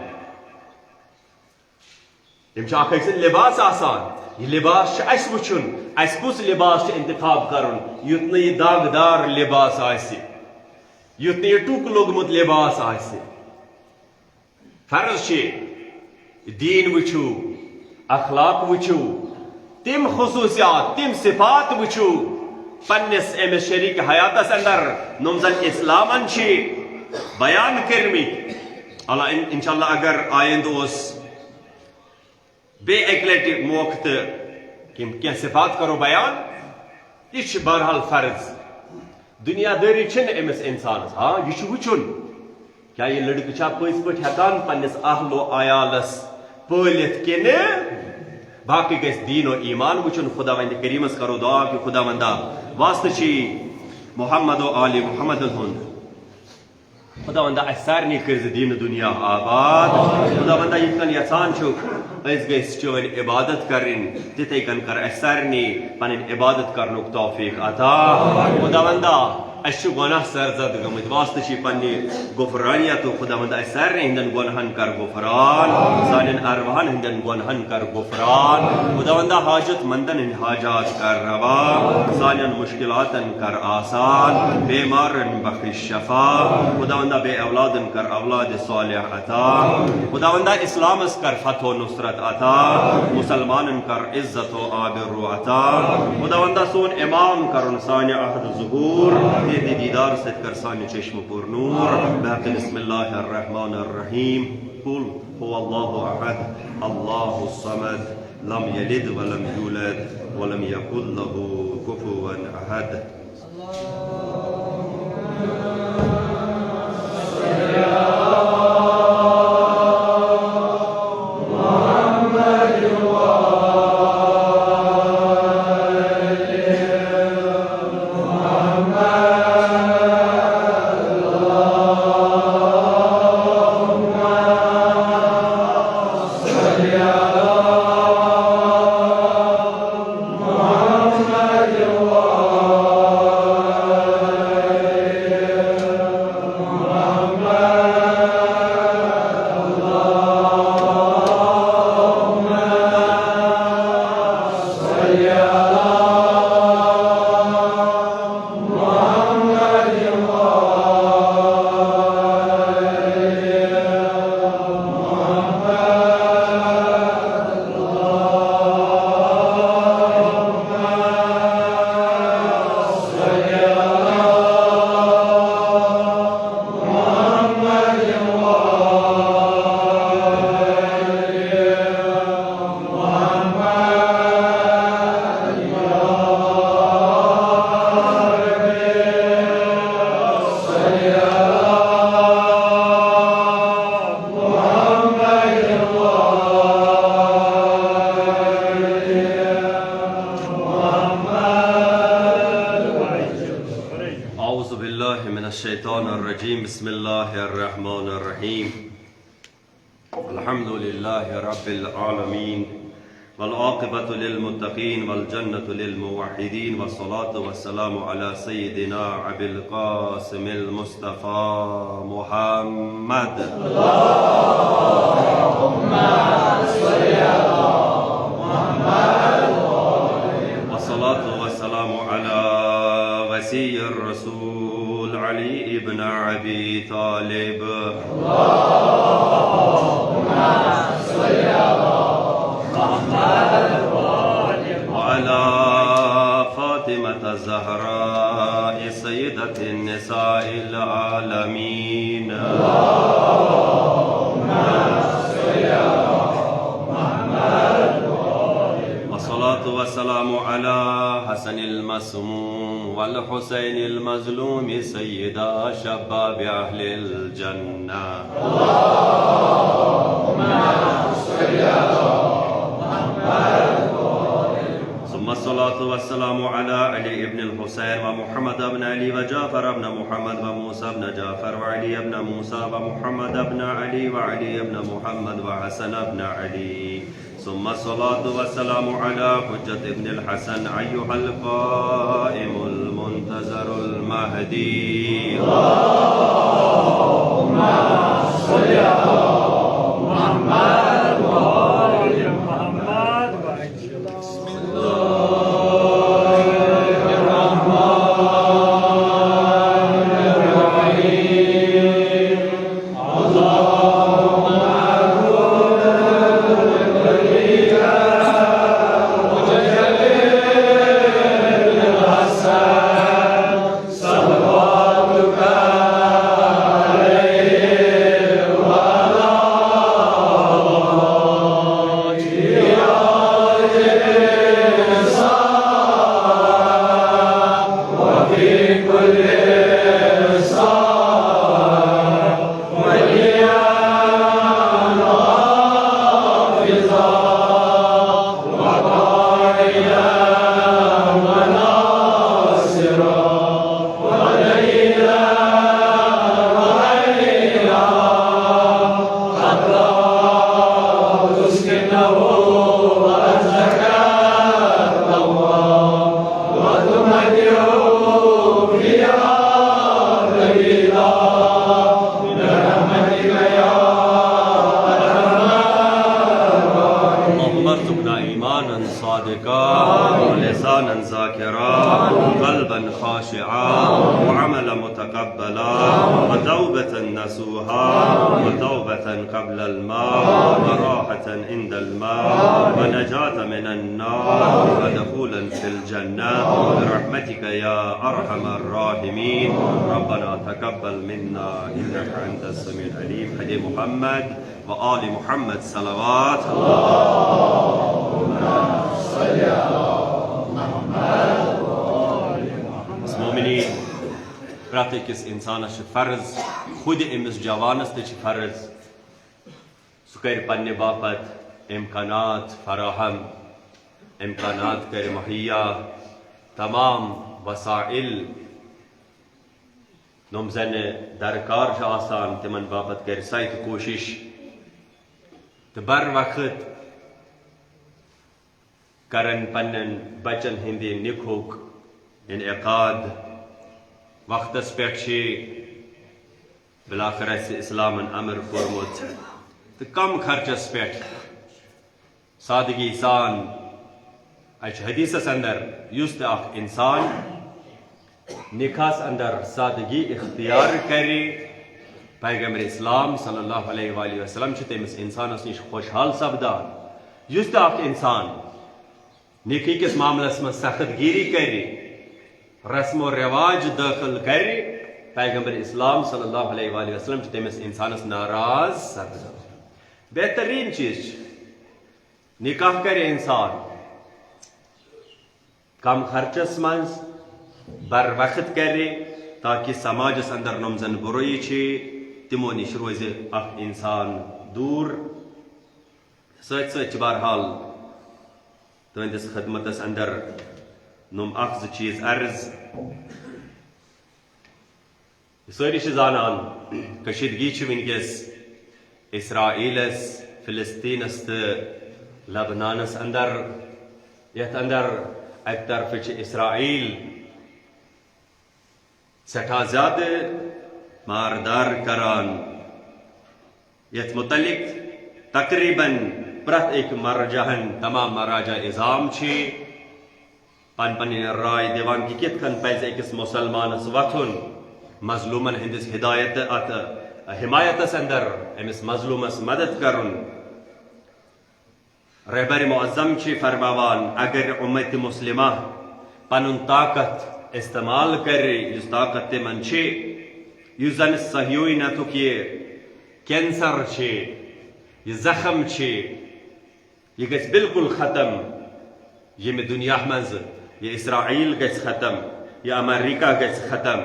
[SPEAKER 1] یم اخ اک سن لباس آسان یہ لباس اس وچھن اس کس لباس انتخاب کرن یت نہ یہ داغدار لباس آسہ یت نہ یہ ٹوک لوگمت لباس آسہ فرض دین وچھو اخلاق وچھو تم خصوصیات تم صفات وچھو پنس امس شریک حیاتس اندر نم زن اسلامن بیان کرمت اللہ انشاءاللہ اگر آئند بے اک لٹہ موقع تو کی صفات کرو بیان یہ بہرحال فرض دنیا داری امس انسانس ہاں یہ وچھن کیا یہ لڑکہ چھا پز پہ ہکان پنس اہل و عیالس پالت کن باقی گھس دین و ایمان وچھن خدا وند کریمس کرو دعا کہ خدا وندا واسطہ محمد و آل محمد ہند خداوندا اسرنی کرد دین دنیا آباد خداوندا یکن یسان شو از گیس چون عبادت کرین تیتی کن کر اسرنی پنین عبادت کرنوک توفیق عطا خداوندا اشو گناه سرزد گمید واسطشی پنی غفرانیت و خداوند اسر هندن گناهان کر غفران سانن ارواحان هندن گناهان کر غفران خداوند حاجت مندن ان حاجات کر روا سانن مشکلاتن کر آسان بیمارن بخش شفا خداوند بے اولادن کر اولاد صالح عطا خداوند اسلام اس کر فتح و نصرت عطا مسلمانن کر عزت و آبرو عطا خداوند سون امام کرن سان عهد ظهور دیدار ست کرسان چشم پر نور باقی بسم الله الرحمن الرحیم قل هو الله احد الله الصمد لم يلد ولم يولد ولم يكن له كفوا احد الشيطان الرجيم بسم الله الرحمن الرحيم الحمد لله رب العالمين والعاقبة للمتقين والجنة للموحدين والصلاة والسلام على سيدنا أبي القاسم المصطفى محمد اللهم صل على محمد والصلاة والسلام على وسي الرسول علي بن أبي طالب اللهم صل على محمد وعلى فاطمة الزهراء سيدة النساء العالمين اللهم صل على محمد والصلاة والسلام على حسن المسموم والحسين المظلوم سيدا شباب أهل الجنة اللهم صل على محمد ثم الصلاة والسلام على علي بن الحسين ومحمد بن علي وجعفر بن محمد وموسى بن جعفر وعلي بن موسى ومحمد بن علي وعلي بن محمد وحسن بن علي ثم الصلاة والسلام على حجة ابن الحسن أيها القائم المنتظر المهدي اللهم صل على محمد وآل محمد بسم الله الرحمن الرحيم اللهم إيمانا صادقا ولسانا ذاكرا وقلبا خاشعا وعملا متقبلا وتوبة نصوحا وتوبة قبل الماء وراحة عند الماء ونجاة من النار ودخولا في الجنة برحمتك يا أرحم الراحمين. ربنا تقبل منا إنك أنت السميع العليم. هدي محمد وآل محمد صلوات. اللهم صل على محمد وآل محمد. مومنین پرٛٮ۪تھ أکِس اِنسانس چھُ فرض خود أمِس جوانس تہِ چھِ فرض سُہ کرِ پننہِ باپتھ امکانات فراہم، امکانات کرِ مہیا، تمام وسائل نم زن درکار چھِ آسان تمن باپتھ کرِ سہ تہِ کوشش تہٕ بر وقت کرن پنن بچن ہندِ نکاحُک انعقاد وقتس پٮ۪ٹھ چھِ بلاخر اسہِ اسلامن امر کوٚرمُت تہٕ کم خرچس پٮ۪ٹھ سادگی سان اچھ حدیثس اندر یُس تہِ اکھ انسان نکاحس اندر سادگی اختیار کرِ پیغمبر اسلام صلی اللہ علیہ وآلہ وسلم چھِ تٔمِس انسانس نش خوشحال سپدان. یُس تہِ اکھ انسان نکاح کس معاملس من سخت گیری کرِ، رسم و رواج داخل کرِ، پیغمبر اسلام صلی اللہ علیہ وآلہ وسلم چھِ تٔمِس انسانس ناراض سپدان. بہترین چیز چھِ نکاح کرِ انسان کم خرچس منز بر وقت کرِ تاکہ سماجس اندر نم زن برائی چھِ تمو نش روزِ اکھ انسان دور. سۭتۍ سۭتۍ چھِ بہرحال تہنٛدِس خدمتس اندر نم اکھ زٕ چیز عرض. سٲری چھِ زانان کشیدگی چھِ ونکس اسرائیلس، فلسطینس تہٕ لبنانس اندر، یتھ اندر اکہِ طرفہٕ چھِ اسرائیل سٹھاہ زیادہ ماردار کران، یتھ متعلق تقریباً پرٛٮ۪تھ أکۍ مرجعن تمام مراجع اظام چھِ پنٕنۍ رائے دِوان کہ کِتھ کٔنۍ پزِ أکِس مسلمانس وتھُن مظلومن ہندس ہدایت ات حمایتس اندر أمس مظلومس مدد کرُن. رہبر معظم چھِ فرماوان اگر امت مسلمہ پنُن طاقت استعمال کرِ، یُس طاقت تمن چھِ، یُس زن صہیونیتُک یہ کینسر چھِ، یہ زخم چھِ، یہ گژھِ بالکل ختم. ییٚمہِ دنیا منٛز یہ اسرائیل گژھِ ختم، یہ امریکہ گژھِ ختم.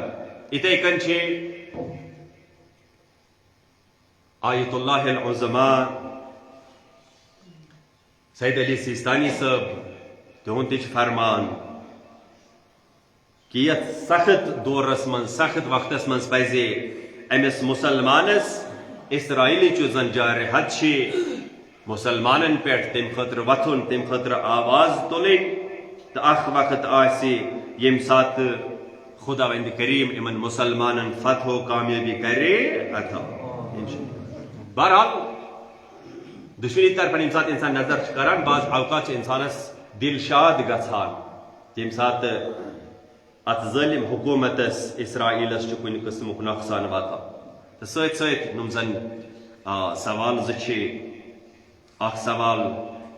[SPEAKER 1] اِتھے کٔنۍ چھِ آیت اللہ العظما سید علی سیستانی صٲب تِہُنٛد تہِ چھُ فرمان کہ یتھ سخت دورس من سخت وقتس من پزِ امس مسلمانس اسرائیلچ یُس زن جارِ حد چھِ مسلمانن پٮ۪ٹھ تمہِ خٲطرٕ وتھُن، تمہِ خٲطرٕ آواز تُلٕنۍ تہٕ اکھ وقت آسہِ ییٚمہِ ساتہٕ خداوند کریم امن مسلمانن فتح و کامیابی کرِ عطا. بہرحال دشمنی طرفن ییٚمہِ ساتہٕ انسان نظر چھُ کران بعض اوقات چھِ انسانس دل شاد گژھان ییٚمہِ ساتہٕ ات ظٲلم حکومتس اسرائیلس چھُ کُنہِ قٕسمُک نۄقصان واتان. تہٕ سۭتۍ سۭتۍ نم زن سوال زٕ چھِ. اکھ سوال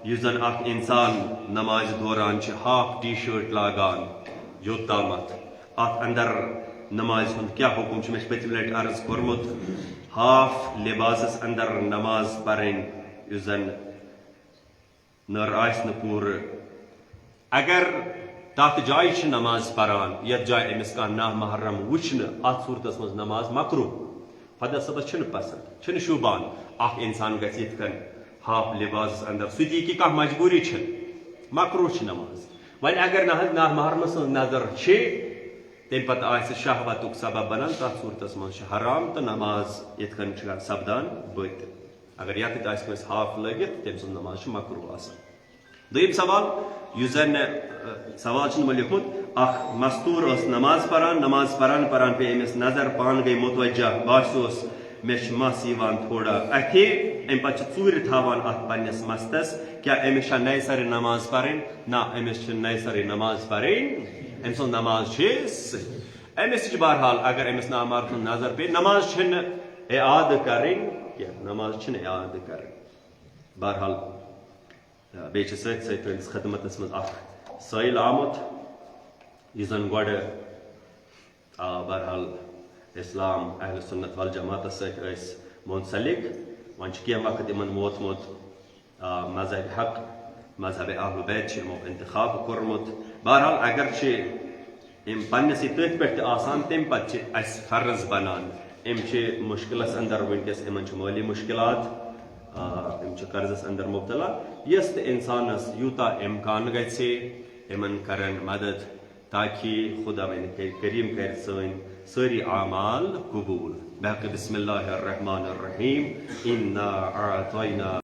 [SPEAKER 1] یُس زن اکھ انسان نماز دوران چھِ ہاف ٹی شٲٹ لاگان یوٚت تامتھ اتھ اندر نماز ہُنٛد کیٛاہ حکم چھُ. مےٚ چھُ پٔتمہِ لٹہِ عرض کوٚرمُت ہاف لباسس اندر نماز پرٕنۍ یُس زن نٔر آسہِ نہٕ پوٗرٕ. اگر تتھ جایہِ چھِ نماز پران یتھ جایہِ أمِس کانٛہہ نامحرم وٕچھنہٕ، اتھ صوٗرتس منٛز نماز مکروٗہ. خۄدا صٲبس چھُنہٕ پسنٛد، چھُنہٕ شوٗبان اکھ انسان گژھِ یِتھ کٔنۍ ہاف لباسس اندر. سُہ تہِ یہِ کہِ کانٛہہ مجبوٗری چھِنہٕ، مکروٗہ چھِ نماز. وۄنۍ اگر نہ حظ نامحرمہٕ سٕنٛز نظر چھِ تمہِ پتہٕ آسہِ شہوتُک سبب بنان تتھ صوٗرتس منٛز چھُ حرام تہٕ نماز یِتھ کٔنۍ چھِ سپدان بٔتۍ. اگر یتھ آسہِ کٲنٛسہِ ہاف لٲگِتھ تٔمۍ سٕنٛز نماز چھِ مکروٗہ آسان. دوٚیِم سوال یُس زن سوال چھُ نہٕ لیوٚکھمُت اکھ مستوٗر ٲس نماز پران پران پیٚیہِ أمِس نظر پانہٕ گٔے متوجہ باسیوس مےٚ چھُ مس یِوان تھوڑا اَتھِ ام پتہ ژوٗرِ تھاوان اتھ پننس مستس کیا أمِس چھا نَیہِ سرٕ نماز پرٕنۍ نہ أمِس چھِ نَیہِ سرٕ نماز پرٕنۍ أمۍ سٕنٛز نماز چھِ أمِس چھِ بہرحال اگر أمِس نامار سُنٛد نظر پیٚیہِ نماز چھِنہٕ اعادٕ کرٕنۍ کینٛہہ نماز چھِنہٕ اعادٕ کرٕنۍ بہرحال بیٚیہِ چھِ سۭتۍ سۭتۍ تُہنٛدِس خدمتس منٛز اکھ سٲیِل آمُت یُس زن گۄڈٕ بہرحال اسلام اہل سنت والجماعتس سۭتۍ ٲسۍ منسلک وۄنۍ چھُ کینٛہہ وقت یِمن ووتمُت مذہب حق مذہب اہل بیت چھُ یِمو انتخاب کوٚرمُت بہرحال اگر چھِ یِم پننسٕے تٔتھۍ پٮ۪ٹھ تہِ آسان تمہِ پتہٕ چھِ اسہِ فرض بنان یِم چھِ مُشکلس اندر وٕنکیٚس یِمن چھِ مٲلی مُشکلات یِم چھِ قرضس اندر مبتلا یۄس تہِ انسانس یوٗتاہ امکان گژھِ یِمن کرن مدد تاکہ خدا کریم کرِ سٲنۍ سٲری اعمال قبوٗل بہٕ ہٮ۪کہٕ بسم اللہ الرحمن الرحیم اِنا اعطینا